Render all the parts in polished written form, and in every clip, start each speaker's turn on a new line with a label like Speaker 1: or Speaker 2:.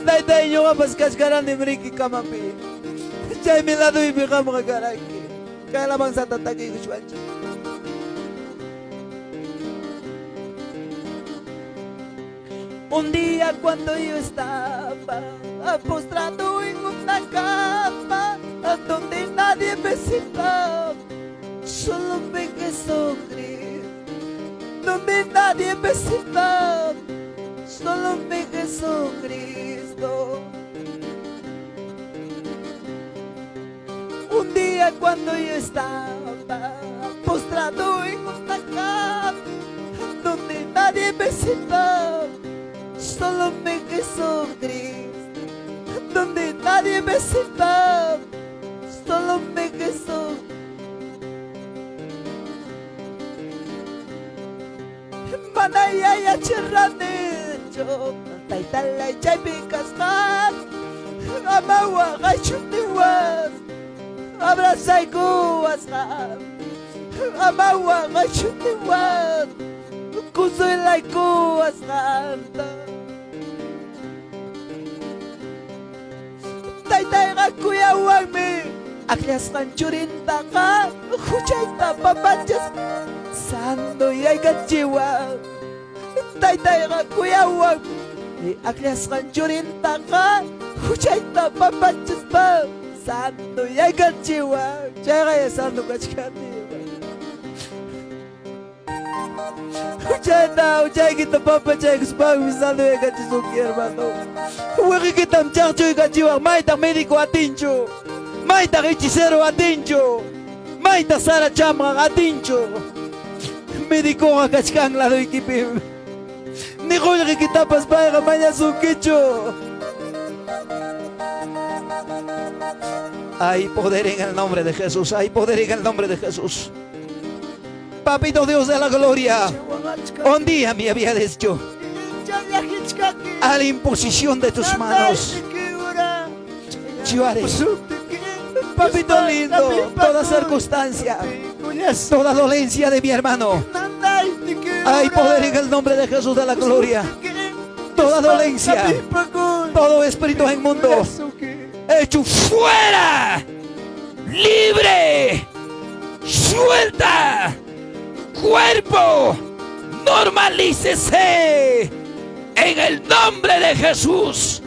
Speaker 1: Tay nyo ka paskaskaran ni Mriki Kamapi. Chay milado ibigam ka garaki. Kaya lamang sa tatagay ko siya. Un día cuando yo estaba postrado en una cama donde nadie me citaba, solo me Jesucristo, donde nadie me citaba, solo me Jesucristo. Un día cuando yo estaba postrado en una cama donde nadie me citaba, solo me Jesucristo, donde nadie me citaba, solo me Jesús. Manaya ya chirranecho, taitala chaipikas man, amawa gachutiwas, abrazai kuwas man, amawa gachutiwas, kusoy lai kuwas man. Tay ka kuya wag me aklas kan churinta ka hujay ta papanjas sando yay gajiwa. Tay ka kuya wag me aklas kan churinta ka hujay ta papanjas pa sando yay gajiwa. Chega ya sando gachkati Ujay kita papa chay kusbang misalo ya gachisuki hermano. Huwag kita mcharcho gajiwa. Maita médico atincho, maita hechicero atincho, maita sara chamra atincho. Médico kachkang lado ikipim. Ni huwag kita pasbay ramanya sukicho. Hay poder en el nombre de Jesús, hay poder en el nombre de Jesús. Papito Dios de la gloria, un día me había dicho, a la imposición de tus manos, yo haré. Papito lindo, toda circunstancia, toda dolencia de mi hermano, hay poder en el nombre de Jesús de la gloria. Toda dolencia, todo espíritu inmundo, hecho fuera, libre, suelta. Cuerpo, normalícese en el nombre de Jesús.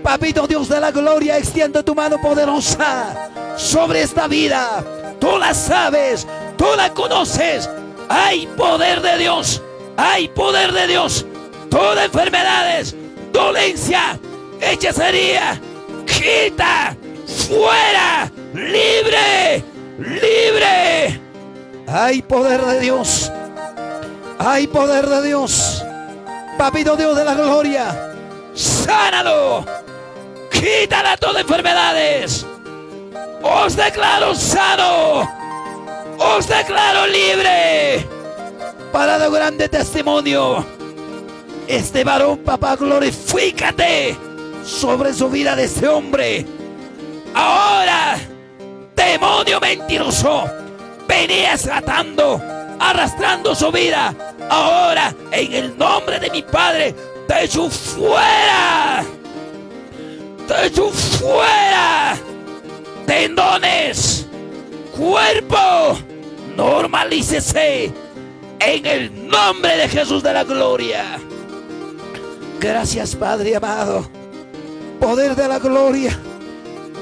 Speaker 1: Papito Dios de la gloria, extiende tu mano poderosa sobre esta vida. Tú la sabes, tú la conoces. Hay poder de Dios, hay poder de Dios. Toda enfermedades, dolencia, hechicería, quita, fuera, libre, libre. Hay poder de Dios, hay poder de Dios. Papito Dios de la gloria, sánalo, quítala todas enfermedades. Os declaro sano, os declaro libre. Para dar grande testimonio, este varón, papá, glorifícate sobre su vida de este hombre. Ahora, demonio mentiroso, venías atando, arrastrando su vida. Ahora, en el nombre de mi Padre, te echo fuera. Te echo fuera. Tendones, cuerpo, normalícese en el nombre de Jesús de la gloria. Gracias, Padre amado. Poder de la gloria,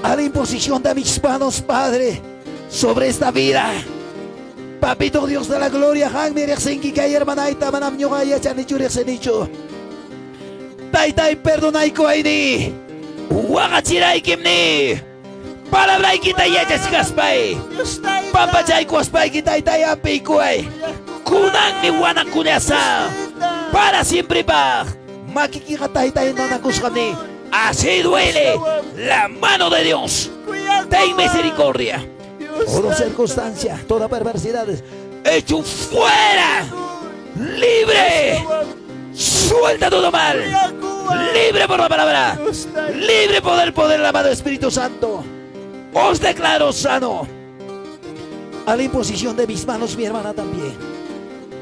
Speaker 1: a la imposición de mis manos, Padre, sobre esta vida. Papito Dios de la gloria, Taitai perdonai koini, Wagachirai kimni, Palabrai kita yachas kaspai, Papachay kwaspai kita api kuai, Kunang ni wanak kunyasa, para siempre pa, Makikikataitai nanakuskani. Así duele la mano de Dios. Ten misericordia. Toda circunstancia, toda perversidad, hecho fuera, libre, suelta todo mal, libre por la palabra, libre por el poder del amado Espíritu Santo. Os declaro sano. A la imposición de mis manos, mi hermana también.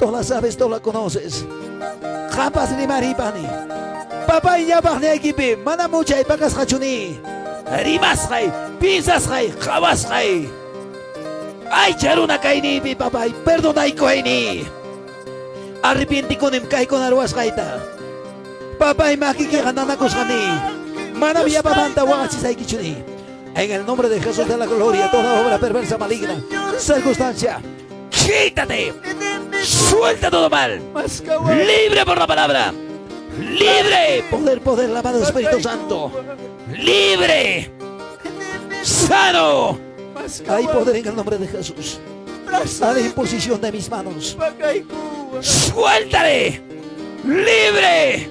Speaker 1: Tú la sabes, tú la conoces. Jamás ni maripani. Papá ya bajne equipe, mana mucha y pagas hachuni. Rimas hay, piensas hay, jabas hay. Ay, charuna kaini, mi papá, perdona y koini. Arrepienti con em kai con arwas kaita. Papá y makiki ganana kosani. Mana mía babanta wachis hay kichuni. En el nombre de Jesús de la gloria, toda obra perversa, maligna, circunstancia, quítate, suelta todo mal, libre por la palabra, libre, poder, amado Espíritu Santo, libre, sano, hay poder en el nombre de Jesús, a la imposición de mis manos, suéltale, libre,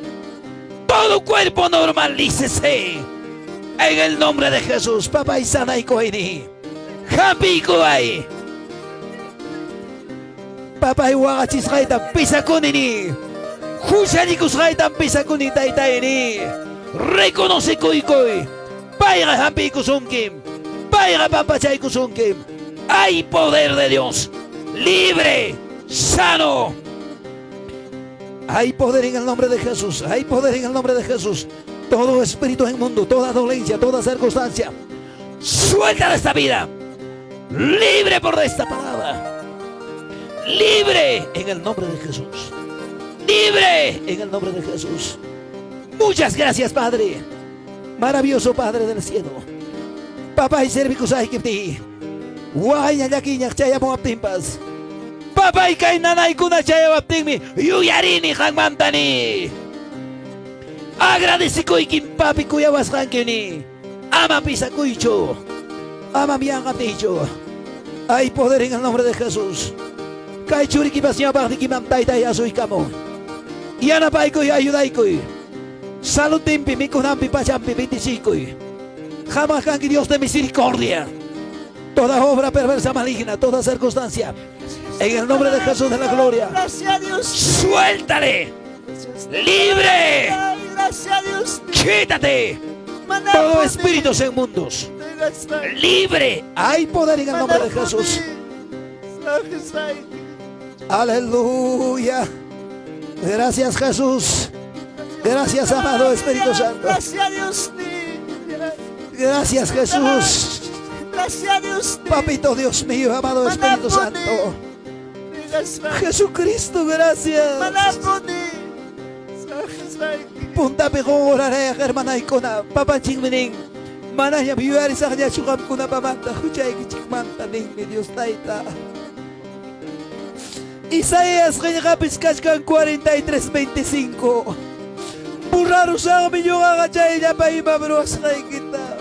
Speaker 1: todo cuerpo normalícese. En el nombre de Jesús, papá y sana y coini. Happy koai. Papá y wagachis gaita pisa konini. Jushanikus gaita pisa koni taitaini. Reconoce koi koi. Paiga happy kusumkim. Paiga papachay kusumkim. Hay poder de Dios. Libre. Sano. Hay poder en el nombre de Jesús. Hay poder en el nombre de Jesús. Todo espíritu inmundo, toda dolencia, toda circunstancia, suelta de esta vida, libre por esta palabra, libre en el nombre de Jesús, libre en el nombre de Jesús. Muchas gracias, Padre, maravilloso Padre del cielo. Papá y servicus ay kipti, guaya yakiñak chaya mo aptimpas. Papá y kainanay kuna chaya aptimi, yuyarini hangmantani. Agradecico y papi cuya vas rankini. Ama pisa cuicho. Ama mi angaticho. Hay poder en el nombre de Jesús. Kai churi ki pasnya bakti ki mam tai tai asui kamo. Yana pai ko ayudai ko. Salud timpi mi kunampi pachampi 25. Jamás can que Dios de misericordia. Toda obra perversa maligna, toda circunstancia. En el nombre de Jesús de la gloria. Suéltale. Libre. Quítate todo espíritus inmundos, libre. Hay poder en el nombre de Jesús. Aleluya. Gracias, Jesús. Gracias, amado Espíritu Santo. Gracias, Jesús. Papito Dios mío, amado Espíritu Santo. Jesucristo, gracias. Punta pegorare hermana ikona papa chingmening mana ya biwari saknya chukam kuna pamanta huchay kichikmanta ning mi Dios taita. Isaías kapis kachkan 43:25. Burraro sa mi yung agachay ya pa imabros kay kita.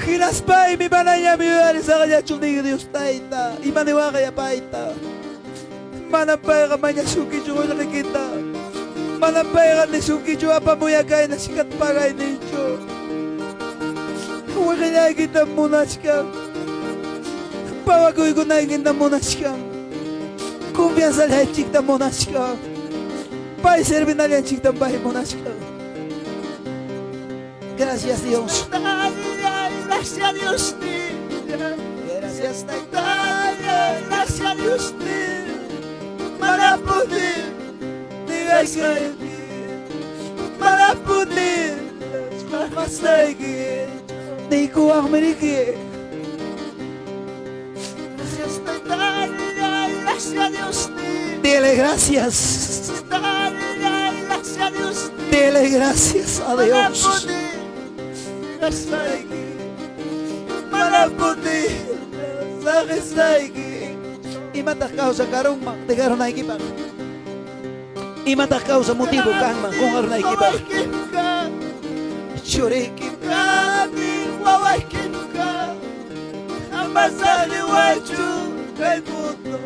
Speaker 1: Hinaspay mi mana ya biwari saknya chuning Dios taita. Imaniwa kaya paita. Mana pa kamanya suki chuko sa kita. Malampayan ni suki jo apa mo yagay na sikat pagay ni jo. Huwag kaya kita muna siya. Pawagoy ko na kita muna siya. Kumpiyansa lahat chikta muna siya. Pai serve na lahat chikta bahay muna siya. Gracias Dios. Gracias Dios. Gracias Dios. Maraputi. Para poder masagi ni ko ang meriki. Dile gracias. Dile gracias a Dios. Para poder masagi. Imatak kau sa karong mak tegaron na ikipang. Imata causa motivo kang kung arna ikiba. Choreki kami wawakin ka. Ambasari wachu kay puto.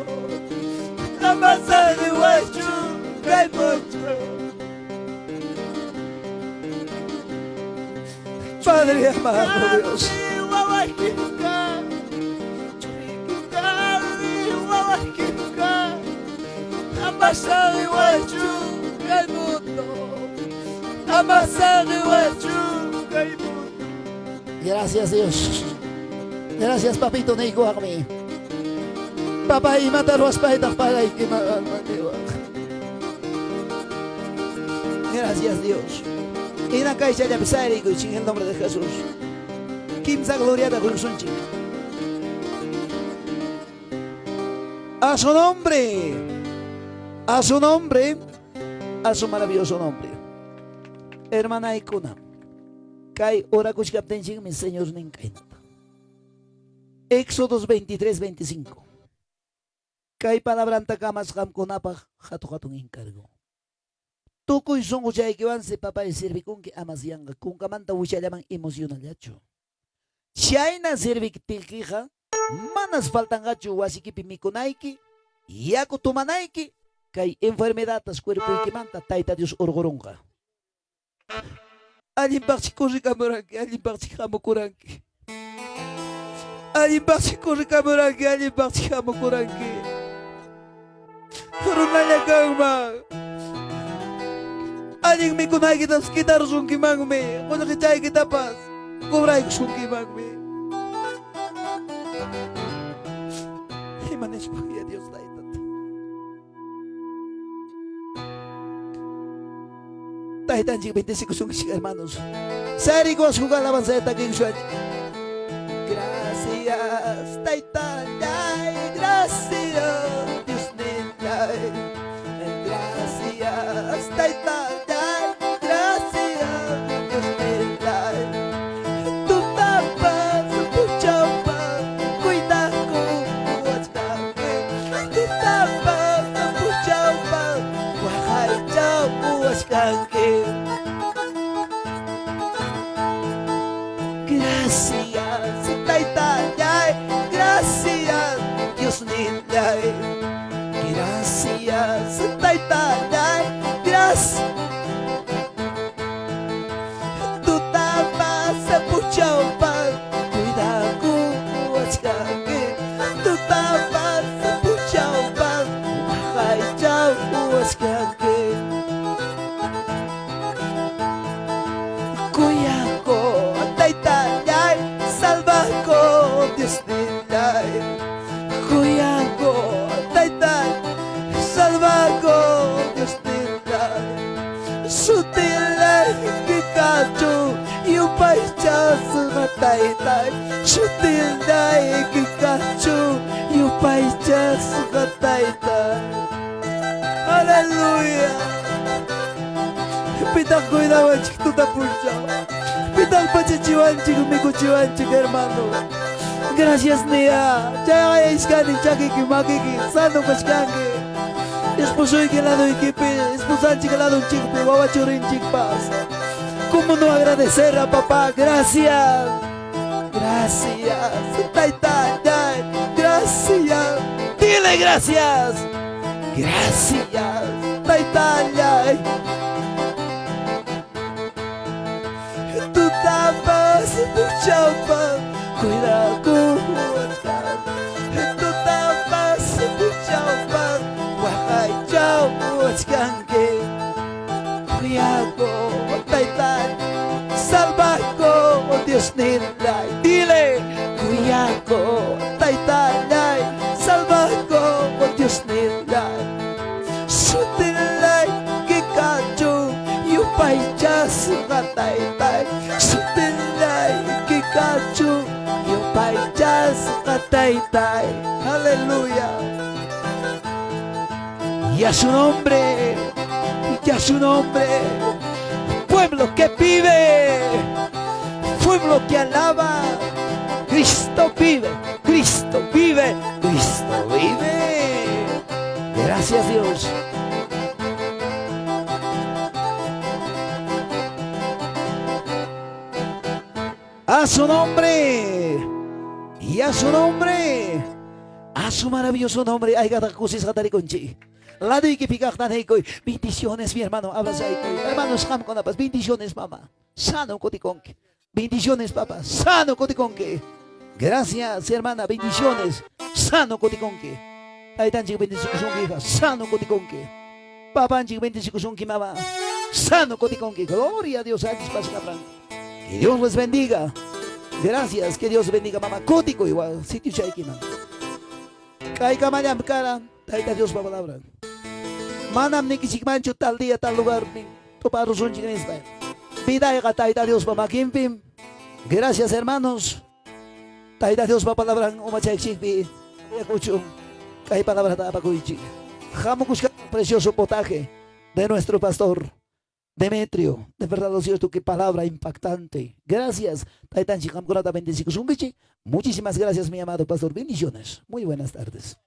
Speaker 1: Ambasari wachu kay puto. Padre amado Dios. Wawakin ka. Choreki kami wawakin ka. Ambasari wachu kay puto. Ambasari wachu kay puto. Gracias Dios. Gracias papito na ikuha kami. Papa imatarwas pa itak palay kimaan. Gracias Dios. Y na caixa ya besar y en el nombre de Jesús. Kimsa gloria de Jesús. A su nombre, a su nombre, a su maravilloso nombre. Hermana Ikuna, Kai ora kushkapten mi Señor Ninkainata. Éxodos 23-25. Kai palabranta kamas ham konapa hatu hatun encargo. Tukuy son uchay que van se papá y sirve con que amas yanga, con camanta ucha llaman emocional yacho. Chaina sirve que tilquija, manas faltan gacho, wasikipi mikunaiki, yaku tumanaiki, kay enfermedades cuerpo y que manta, taita Dios orgoronga. Alguien parche corre camoranque, alguien parche jamocuranque. Alguien parche corre camoranque, alguien parche jamocuranque. Runaya gama. Alguien me kunai kita sekitar sungki mangme, kalau kecai kita pas, kubrai sungki mangme. Imanes ya Dios taitat. Taitan jik 25 sungki hermanos. Sari gos jugar alabanza de taking suach. Gracias, taitan, gracias, Dios nilay. Gracias, taitan. Gracias, Taitaya, gracias, Dios nilay. Gracias, Taitaya, gracias. Tu tapas sa puchaupan, cuida con huascanque. Tu tapas sa puchaupan, ay chau huascanque. Dios nilay, cuyago, taitan, salvago, Dios nilay, sutilay, kikacho, yupay chas nga taitan, sutilay, kikacho, yupay chas nga taitan. Aleluya. Pitang ko'y naman chik tutapulchaw. Pitang pachichiwan chik, umikuchiwan chik, hermano. Gracias Nia, ya es que ni chaki que makiki, sano kashkange. Esposo y que lado equipe, esposan chica lado chique, guava chorin chicpas. ¿Cómo no agradecer a papá? Gracias, gracias, taita, gracias, dile gracias, gracias, taita, tú tapas mucha paz. Cuida con huascan, tu tapas tu chaupan, guajay chau huascanque. Cuidago, taitan, salvago, Dios nilay. Dile, cuidago, taitan, salvago, Dios nilay. Sutilay, kikacho, yupay chas nga taitan. Sutilay, kikacho. Payas Kataitai, aleluya. Y a su nombre, pueblo que vive, pueblo que alaba, Cristo vive, Cristo vive, Cristo vive. Gracias Dios. A su nombre. Y a su nombre, a su maravilloso nombre, hay gatacusis gatariconchi. Lado y que picatan bendiciones, mi hermano, hermanos, ham con la paz, bendiciones, mamá, sano coticonque, bendiciones, papá, sano coticonque. Gracias, hermana, bendiciones, sano coticonque. Hay tan chico bendiciones, hija, sano coticonque. Papá, chico bendiciones, mamá, sano coticonque. Gloria a Dios, antes pasa que Dios les bendiga. Gracias, que Dios bendiga mamá. Cótico igual, sitio chaikiman. Kay kamayam cara, taita Dios pa palabra. Manam ni kisikmancho tal día, tal lugar, ni toparos un chicken. Vida y Taita Dios Papa Kimpim. Gracias, hermanos. Taita Dios Papa palabra Umachai Chipi. Escucho. Hay palabras de Apacuichi. Jamucushka, precioso potaje de nuestro pastor Demetrio. De verdad, lo cierto, qué palabra impactante. Gracias. Taitan Chikam Kurata 25 Muchísimas gracias, mi amado pastor. Bendiciones. Muy buenas tardes.